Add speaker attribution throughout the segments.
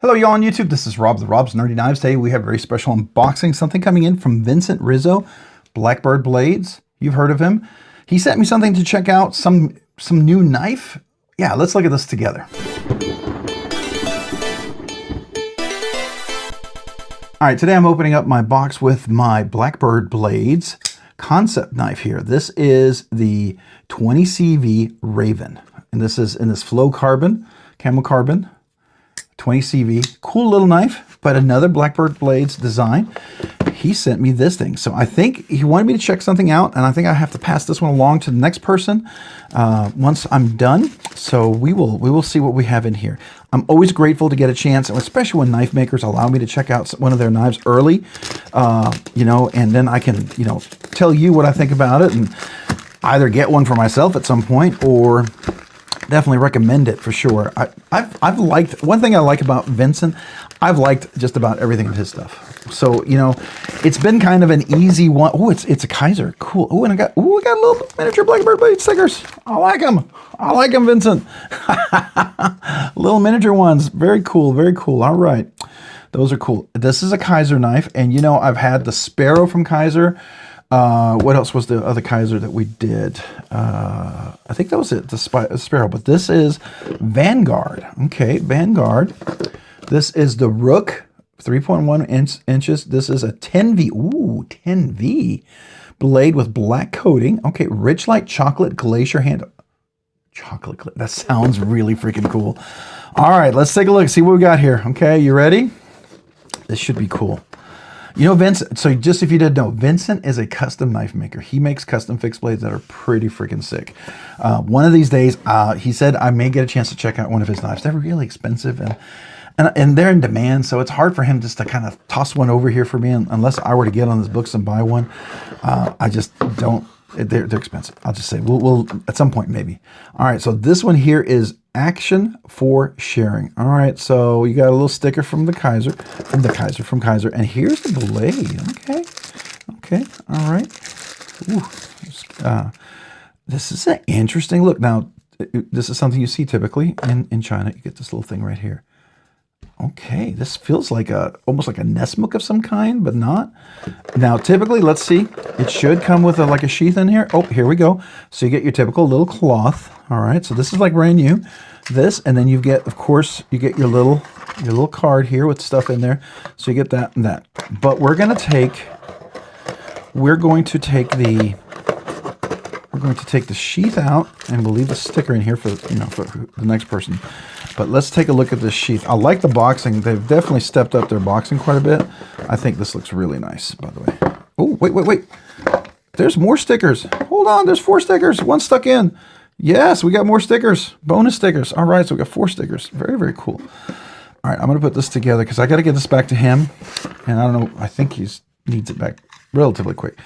Speaker 1: Hello y'all on YouTube, this is Rob, the Rob's Nerdy Knives. Today we have a very special unboxing, something coming in from Vincent Rizzo, Blackbird Blades. You've heard of him. He sent me something to check out, some new knife. Yeah, let's look at this together. All right, today I'm opening up my box with my Blackbird Blades concept knife here. This is the 20CV Raven, and this is in this flow carbon, camel carbon, 20CV, cool little knife, but another Blackbird Blades design. He sent me this thing. So I think he wanted me to check something out, and I think I have to pass this one along to the next person once I'm done. So we will see what we have in here. I'm always grateful to get a chance, especially when knife makers allow me to check out one of their knives early, and then I can, tell you what I think about it and either get one for myself at some point or definitely recommend it for sure. I've liked, one thing I like about Vincent, I've liked just about everything of his stuff. So, it's been kind of an easy one. Oh, it's a Kizer. Cool. Oh, and I got little miniature Blackbird Blade stickers. I like them. I like them, Vincent. Little miniature ones. Very cool. Very cool. All right. Those are cool. This is a Kizer knife. And, I've had the Sparrow from Kizer. What else was the other Kizer that we did? I think that was it, the Sparrow. But this is Vanguard. Okay, Vanguard. This is the Rook, 3.1 inches. This is a 10V. Ooh, 10V blade with black coating. Okay, Rich Light Chocolate Glacier handle. That sounds really freaking cool. All right, let's take a look, see what we got here. Okay, you ready? This should be cool. Vincent, so just if you didn't know, Vincent is a custom knife maker. He makes custom fixed blades that are pretty freaking sick. One of these days, he said I may get a chance to check out one of his knives. They're really expensive and they're in demand, so it's hard for him just to kind of toss one over here for me unless I were to get on his books and buy one. I just don't. They're expensive. I'll just say we'll at some point maybe. All right, so this one here is Action for Sharing. All right, so you got a little sticker from Kizer, and here's the blade. Okay, all right. Ooh, this is an interesting look. Now, this is something you see typically in China. You get this little thing right here. Okay, this feels like almost like a Nesmuk of some kind, but not. Now, typically, let's see. It should come with like a sheath in here. Oh, here we go. So you get your typical little cloth. All right, so this is like brand new. This, and then you get, of course, you get your little card here with stuff in there. So you get that and that. But we're going to take the sheath out, and we'll leave the sticker in here for the next person. But let's take a look at this sheath. I like the boxing. They've definitely stepped up their boxing quite a bit. I think this looks really nice, by the way. Oh, wait. There's more stickers. Hold on, there's 4 stickers. One stuck in. Yes, we got more stickers. Bonus stickers. All right, so we got 4 stickers. Very, very cool. All right, I'm going to put this together because I got to get this back to him. And I don't know, I think he needs it back relatively quick.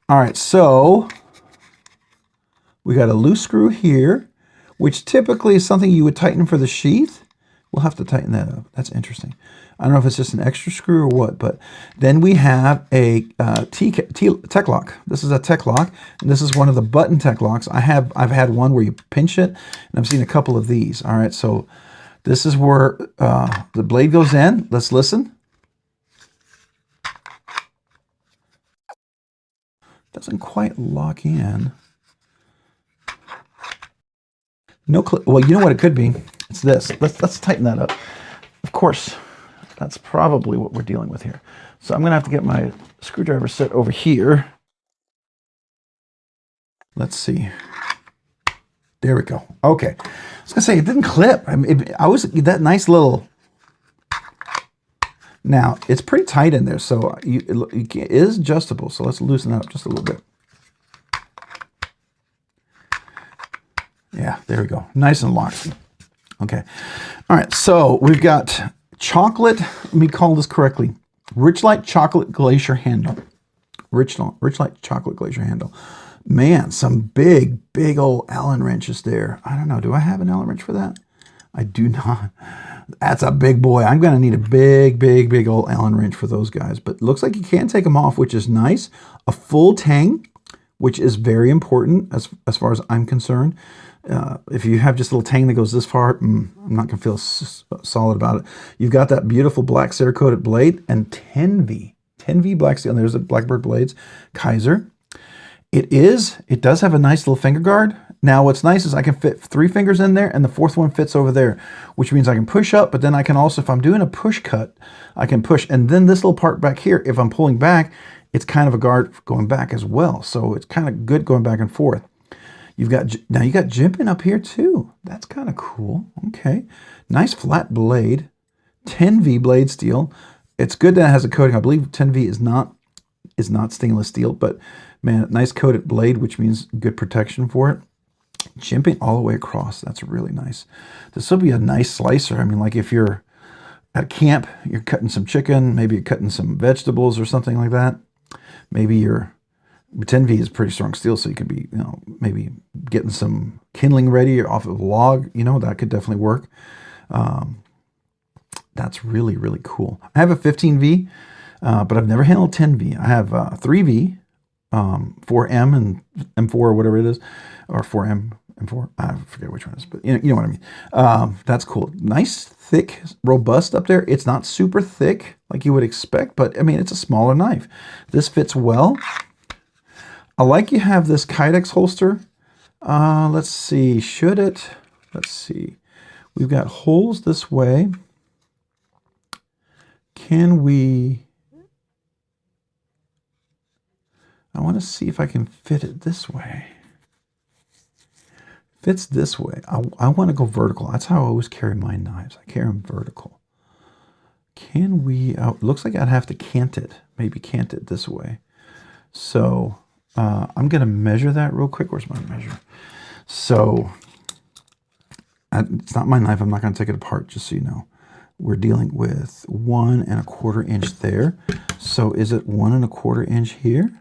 Speaker 1: All right, so we got a loose screw here, which typically is something you would tighten for the sheath. We'll have to tighten that up. That's interesting. I don't know if it's just an extra screw or what, but then we have a tech lock. This is a tech lock, and this is one of the button tech locks. I've had one where you pinch it, and I've seen a couple of these. All right, so this is where the blade goes in. Let's listen. Doesn't quite lock in. No clip. Well, you know what it could be? It's this. Let's tighten that up. Of course, that's probably what we're dealing with here. So I'm going to have to get my screwdriver set over here. Let's see. There we go. Okay. I was going to say, it didn't clip. I mean, that nice little... Now, it's pretty tight in there, so it is adjustable. So let's loosen that up just a little bit. Yeah, there we go. Nice and locked. Okay. All right, so we've got chocolate, let me call this correctly, Rich Light Chocolate Glacier handle. Rich Light Chocolate Glacier handle. Man, some big old Allen wrenches there. I don't know, do I have an Allen wrench for that? I do not. That's a big boy. I'm going to need a big old Allen wrench for those guys. But it looks like you can take them off, which is nice. A full tang, which is very important as far as I'm concerned. If you have just a little tang that goes this far, I'm not going to feel solid about it. You've got that beautiful black Cerakoted blade and 10V. 10V black steel. And there's the Blackbird Blades Kizer. It does have a nice little finger guard. Now what's nice is I can fit 3 fingers in there and the 4th one fits over there, which means I can push up, but then I can also, if I'm doing a push cut, I can push. And then this little part back here, if I'm pulling back, it's kind of a guard going back as well. So it's kind of good going back and forth. Now you got jimping up here too. That's kind of cool. Okay. Nice flat blade. 10V blade steel. It's good that it has a coating. I believe 10V is not stainless steel, but man, nice coated blade, which means good protection for it. Jimping all the way across. That's really nice. This will be a nice slicer. I mean, like if you're at camp, you're cutting some chicken, maybe you're cutting some vegetables or something like that. Maybe you're 10V is pretty strong steel, so you could be, maybe getting some kindling ready off of a log. That could definitely work. That's really, really cool. I have a 15V, but I've never handled 10V. I have 3V, 4M and M4 or whatever it is, or 4M, M4. I forget which one it is, but you know what I mean. That's cool. Nice, thick, robust up there. It's not super thick like you would expect, but I mean, it's a smaller knife. This fits well. I like you have this Kydex holster. Let's see, let's see. We've got holes this way. I want to see if I can fit it this way. Fits this way. I want to go vertical. That's how I always carry my knives. I carry them vertical. It looks like I'd have to cant it. Maybe cant it this way. So I'm going to measure that real quick. Where's my measure? So it's not my knife. I'm not going to take it apart, just so you know. We're dealing with 1 1/4 inch there. So is it 1 1/4 inch here?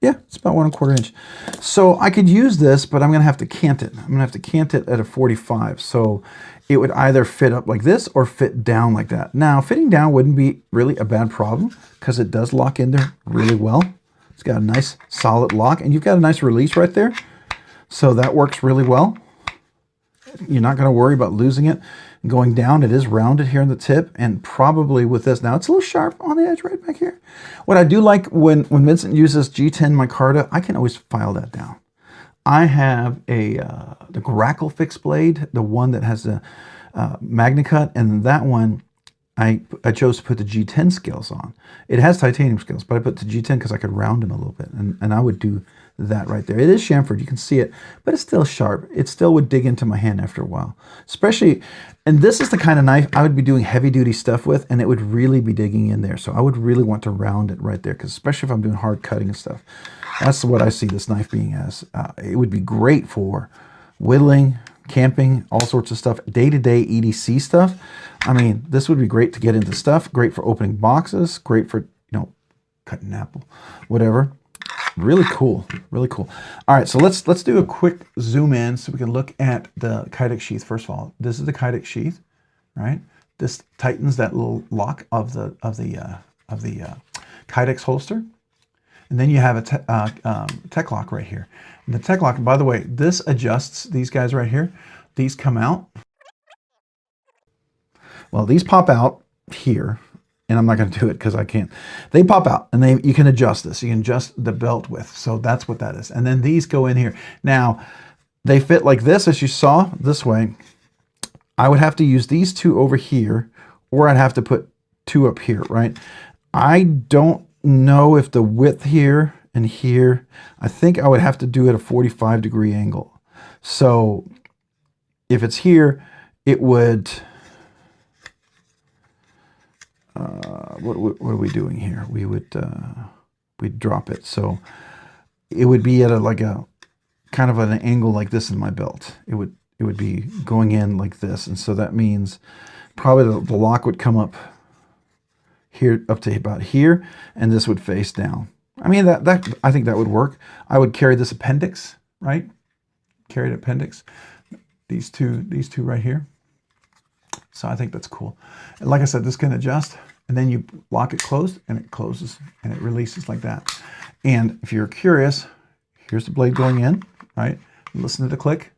Speaker 1: Yeah, it's about 1 1/4 inch. So I could use this, but I'm going to have to cant it. I'm going to have to cant it at a 45. So it would either fit up like this or fit down like that. Now, fitting down wouldn't be really a bad problem because it does lock in there really well. It's got a nice solid lock, and you've got a nice release right there. So that works really well. You're not going to worry about losing it. Going down, it is rounded here in the tip, and probably with this, now it's a little sharp on the edge right back here. What I do like when Vincent uses G10 micarta, I can always file that down. I have the Grackle fixed blade, the one that has the MagnaCut, and that one I chose to put the G10 scales on. It has titanium scales, but I put the G10 because I could round them a little bit, and I would do that right there. It is chamfered, you can see it, but it's still sharp. It still would dig into my hand after a while. Especially, and this is the kind of knife I would be doing heavy duty stuff with, and it would really be digging in there. So I would really want to round it right there, because especially if I'm doing hard cutting and stuff. That's what I see this knife being as. It would be great for whittling, camping, all sorts of stuff, day-to-day EDC stuff. I mean, this would be great to get into stuff, great for opening boxes, great for, cutting an apple, whatever. Really cool, really cool. All right, so let's do a quick zoom in so we can look at the Kydex sheath. First of all, this is the Kydex sheath, right? This tightens that little lock of the Kydex holster, and then you have a tech lock right here. And the tech lock, by the way, this adjusts these guys right here. These come out. Well, these pop out here. And I'm not going to do it because I can't. They pop out, and you can adjust this. You can adjust the belt width. So that's what that is. And then these go in here. Now, they fit like this, as you saw, this way. I would have to use these two over here, or I'd have to put two up here, right? I don't know if the width here and here, I think I would have to do it at a 45-degree angle. So if it's here, it would... what are we doing here? We'd drop it. So it would be at a kind of an angle like this in my belt. It would be going in like this. And so that means probably the lock would come up here, up to about here, and this would face down. I mean, I think that would work. I would carry this appendix, right? Carry the appendix. These two right here. So I think that's cool. And like I said, this can adjust, and then you lock it closed, and it closes, and it releases like that. And if you're curious, here's the blade going in, right? Listen to the click.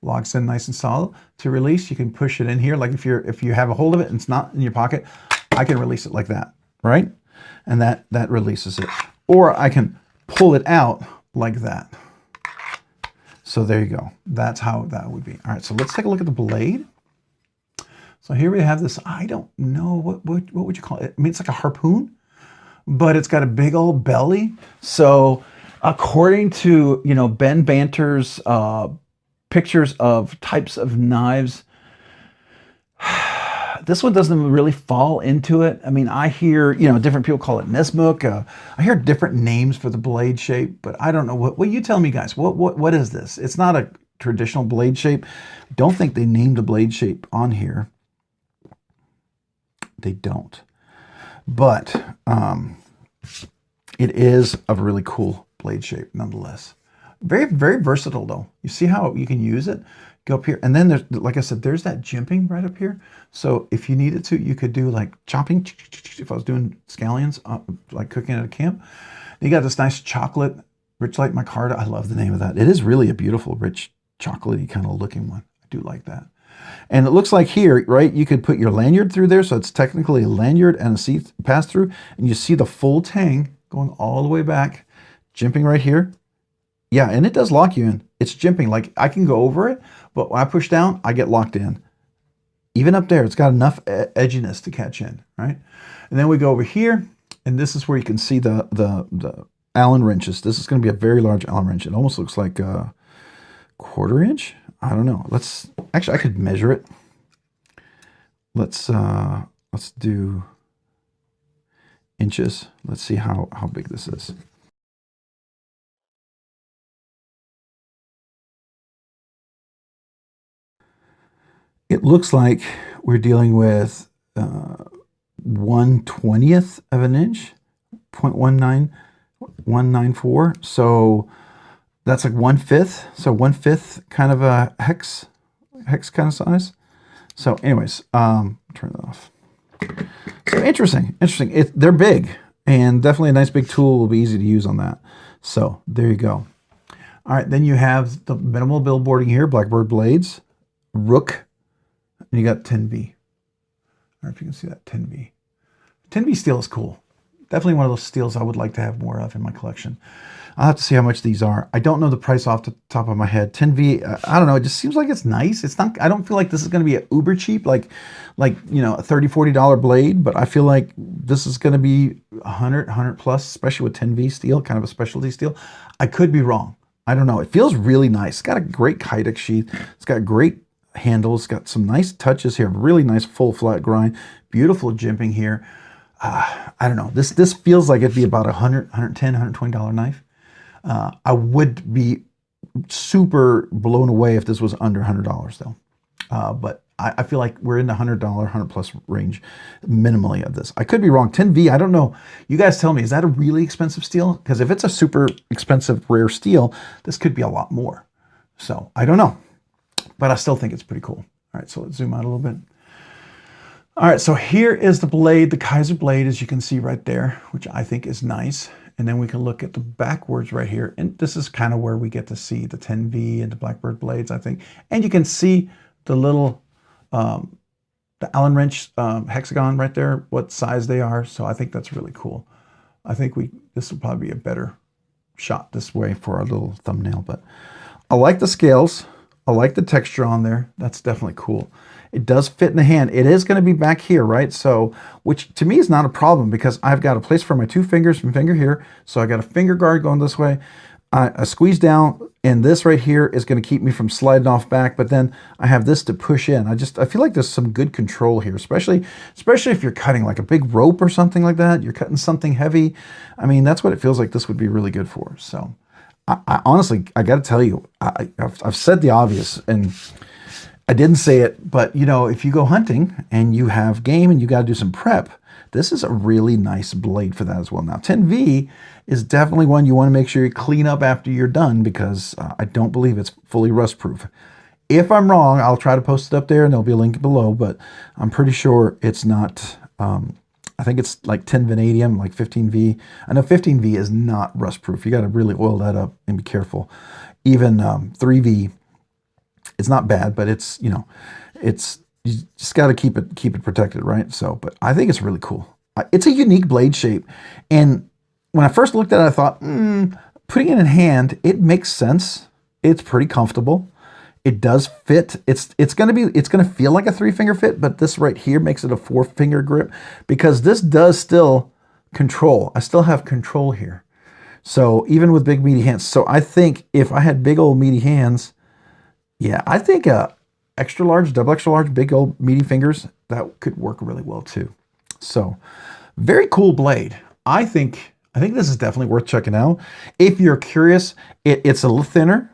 Speaker 1: Locks in nice and solid. To release, you can push it in here. Like if you have a hold of it and it's not in your pocket, I can release it like that, right? And that releases it. Or I can pull it out like that. So there you go. That's how that would be. All right, so let's take a look at the blade. So here we have this, I don't know, what would you call it? I mean, it's like a harpoon, but it's got a big old belly. So according to, you know, Ben Banter's pictures of types of knives, this one doesn't really fall into it. I mean, I hear, you know, different people call it Nesmuk. I hear different names for the blade shape, but I don't know. What you tell me, guys? What is this? It's not a traditional blade shape. Don't think they named the blade shape on here. They don't. But it is a really cool blade shape nonetheless. Very, very versatile though. You see how you can use it? Go up here, and then there's, like I said, there's that jimping right up here. So if you needed to, you could do like chopping. If I was doing scallions, like cooking at a camp, you got this nice chocolate, rich like micarta. I love the name of that. It is really a beautiful, rich, chocolatey kind of looking one. I do like that. And it looks like here, right, you could put your lanyard through there. So it's technically a lanyard and a seat pass through. And you see the full tang going all the way back, jimping right here. Yeah, and it does lock you in. It's jimping. Like I can go over it, but when I push down, I get locked in. Even up there, it's got enough edginess to catch in, right? And then we go over here, and this is where you can see the Allen wrenches. This is going to be a very large Allen wrench. It almost looks like a 1/4 inch. I don't know. Let's actually, I could measure it. Let's do inches. Let's see how big this is. It looks like we're dealing with 1/20th of an inch, 0.19194. So that's like 1/5. So 1/5 kind of a hex kind of size. So anyways, turn that off. So interesting. They're big, and definitely a nice big tool. Will be easy to use on that. So there you go. All right, then you have the minimal billboarding here, Blackbird Blades, Rook, and you got 10V. I don't know if you can see that 10V. 10V steel is cool. Definitely one of those steels I would like to have more of in my collection. I'll have to see how much these are. I don't know the price off the top of my head. 10V, I don't know. It just seems like it's nice. It's not. I don't feel like this is going to be uber cheap, like you know, a $30, $40 blade. But I feel like this is going to be 100 plus, especially with 10V steel, kind of a specialty steel. I could be wrong. I don't know. It feels really nice. It's got a great kydex sheath. It's got great handles. It's got some nice touches here. Really nice full flat grind. Beautiful jimping here. I don't know. This feels like it'd be about $100, $110, $120 knife. I would be super blown away if this was under $100 though. But I feel like we're in the $100, 100 plus range minimally of this. I could be wrong. 10V, I don't know. You guys tell me, is that a really expensive steel? Because if it's a super expensive rare steel, this could be a lot more. So I don't know, but I still think it's pretty cool. All right, so let's zoom out a little bit. All right, so here is the blade, the Kizer blade, as you can see right there, which I think is nice. And then we can look at the backwards right here. And this is kind of where we get to see the 10V and the Blackbird blades, I think. And you can see the little, the Allen wrench hexagon right there, what size they are. So I think that's really cool. I think this will probably be a better shot this way for our little thumbnail. But I like the scales. I like the texture on there. That's definitely cool. It does fit in the hand. It is going to be back here, right? So, which to me is not a problem because I've got a place for my 2 fingers from finger here. So I got a finger guard going this way. I squeeze down, and this right here is going to keep me from sliding off back. But then I have this to push in. I feel like there's some good control here, especially if you're cutting like a big rope or something like that. You're cutting something heavy. I mean, that's what it feels like this would be really good for. So I honestly, I got to tell you, I've said the obvious, and I didn't say it, but you know, if you go hunting and you have game and you got to do some prep, this is a really nice blade for that as well. Now, 10V is definitely one you want to make sure you clean up after you're done because I don't believe it's fully rust proof. If I'm wrong, I'll try to post it up there and there'll be a link below, but I'm pretty sure it's not. I think it's like 10 vanadium, like 15V. I know 15V is not rust proof. You got to really oil that up and be careful. even 3V. It's not bad, but it's, you know, it's, you just got to keep it protected, right? So, but I think it's really cool. It's a unique blade shape. And when I first looked at it, I thought, putting it in hand, it makes sense. It's pretty comfortable. It does fit. It's gonna feel like a 3-finger fit, but this right here makes it a 4-finger grip because this does still control. I still have control here. So even with big meaty hands. So I think if I had big old meaty hands, yeah, I think extra large, double extra large, big old meaty fingers, that could work really well too. So very cool blade. I think this is definitely worth checking out. If you're curious, it's a little thinner.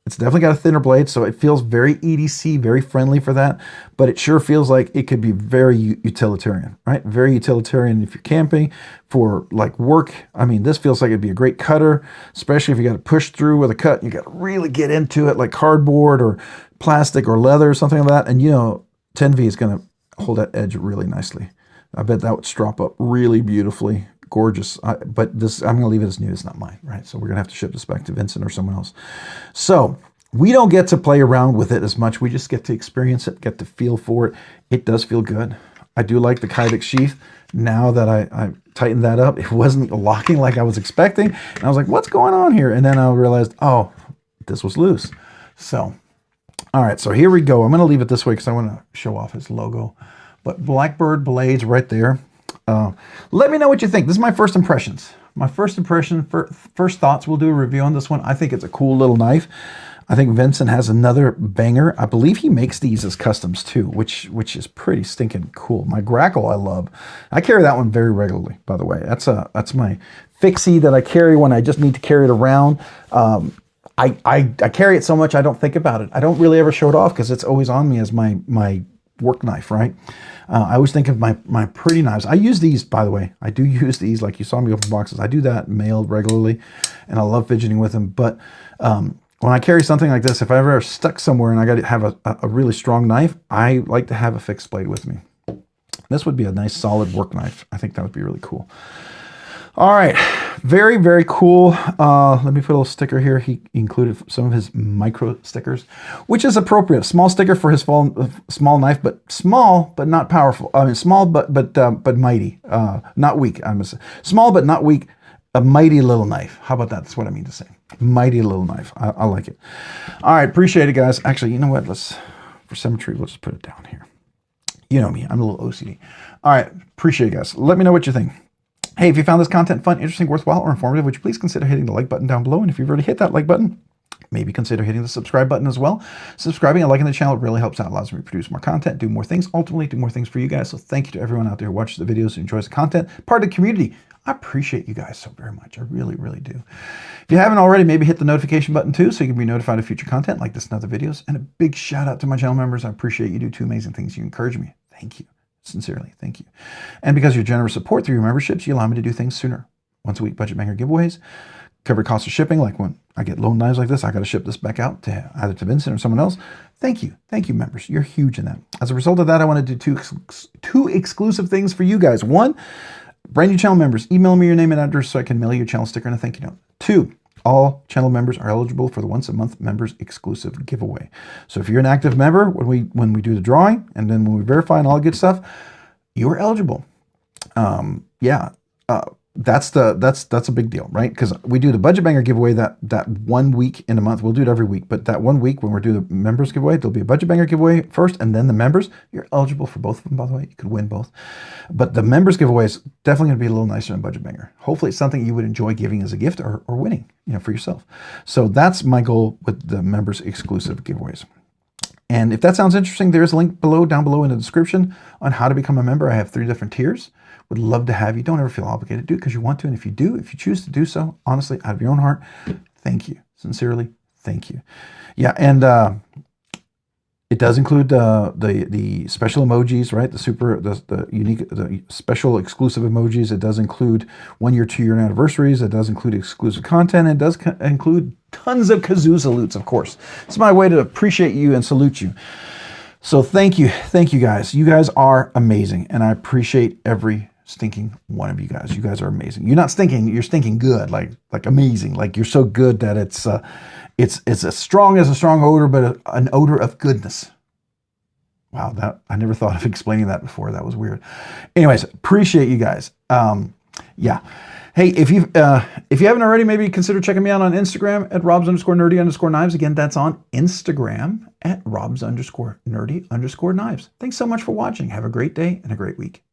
Speaker 1: It's definitely got a thinner blade, so it feels very EDC, very friendly for that, but it sure feels like it could be very utilitarian, right? Very utilitarian if you're camping, for like work. I mean, this feels like it'd be a great cutter, especially if you got to push through with a cut. You got to really get into it like cardboard or plastic or leather or something like that. And you know, 10V is going to hold that edge really nicely. I bet that would strop up really beautifully. Gorgeous. But this, I'm going to leave it as new. It's not mine, right? So we're going to have to ship this back to Vincent or someone else. So we don't get to play around with it as much. We just get to experience it, get to feel for it. It does feel good. I do like the Kydex sheath. Now that I tightened that up, it wasn't locking like I was expecting. And I was like, what's going on here? And then I realized, oh, this was loose. So, all right, so here we go. I'm going to leave it this way because I want to show off his logo. But Blackbird Blades right there. Let me know what you think. This is my first impressions. My first impression, first thoughts. We'll do a review on this one. I think it's a cool little knife. I think Vincent has another banger. I believe he makes these as customs too, which is pretty stinking cool. My Grackle I love. I carry that one very regularly, by the way. That's my fixie that I carry when I just need to carry it around. I carry it so much I don't think about it. I don't really ever show it off because it's always on me as my work knife, right? I always think of my pretty knives. I use these, by the way. I do use these, like you saw me open boxes. I do that mailed regularly, and I love fidgeting with them. But when I carry something like this, if I ever stuck somewhere and I got to have a really strong knife, I like to have a fixed blade with me. This would be a nice solid work knife. I think that would be really cool. All right, very, very cool. Let me put a little sticker here. He included some of his micro stickers, which is appropriate. Small sticker for his small knife, but small but not powerful. I mean, small but mighty, not weak. I'm small but not weak. A mighty little knife. How about that? That's what I mean to say. Mighty little knife. I like it. All right, appreciate it, guys. Actually, you know what? For symmetry, we'll just put it down here. You know me. I'm a little OCD. All right, appreciate it, guys. Let me know what you think. Hey, if you found this content fun, interesting, worthwhile, or informative, would you please consider hitting the like button down below? And if you've already hit that like button, maybe consider hitting the subscribe button as well. Subscribing and liking the channel really helps out, allows me to produce more content, do more things, ultimately do more things for you guys. So thank you to everyone out there who watches the videos, who enjoys the content, part of the community. I appreciate you guys so very much. I really, really do. If you haven't already, maybe hit the notification button too, so you can be notified of future content like this and other videos. And a big shout out to my channel members. I appreciate you do 2 amazing things. You encourage me. Thank you. Sincerely, thank you. And because of your generous support through your memberships, you allow me to do things sooner. Once a week budget banger giveaways, cover cost of shipping, like when I get loan knives like this, I got to ship this back out to either to Vincent or someone else. Thank you, members. You're huge in that. As a result of that, I want to do two exclusive things for you guys. 1, brand new channel members, email me your name and address so I can mail you a channel sticker and a thank you note. 2, all channel members are eligible for the once a month members exclusive giveaway. So if you're an active member, when we do the drawing and then when we verify and all the good stuff, you're eligible. That's a big deal, right? Because we do the budget banger giveaway that 1 week in a month. We'll do it every week, but that 1 week when we're doing the members giveaway, there'll be a budget banger giveaway first, and then the members. You're eligible for both of them, by the way. You could win both. But the members giveaway is definitely going to be a little nicer than budget banger. Hopefully, it's something you would enjoy giving as a gift or winning, for yourself. So that's my goal with the members exclusive giveaways. And if that sounds interesting, there's a link down below in the description on how to become a member. I have 3 different tiers. Would love to have you. Don't ever feel obligated to do it because you want to. And if you choose to do so, honestly, out of your own heart, thank you. Sincerely, thank you. Yeah, and it does include the special emojis, right? The unique, the special exclusive emojis. It does include 1 year, 2 year anniversaries. It does include exclusive content. It does include tons of kazoo salutes, of course. It's my way to appreciate you and salute you. So thank you guys. You guys are amazing, and I appreciate every stinking one of you guys. You guys are amazing. You're not stinking, you're stinking good, like amazing. Like you're so good that it's as strong as a strong odor, but an odor of goodness. Wow, that I never thought of explaining that before. That was weird. Anyways, appreciate you guys. Yeah. Hey, if you haven't already, maybe consider checking me out on Instagram at Robs_nerdy_knives. Again, that's on Instagram at Robs_nerdy_knives. Thanks so much for watching. Have a great day and a great week.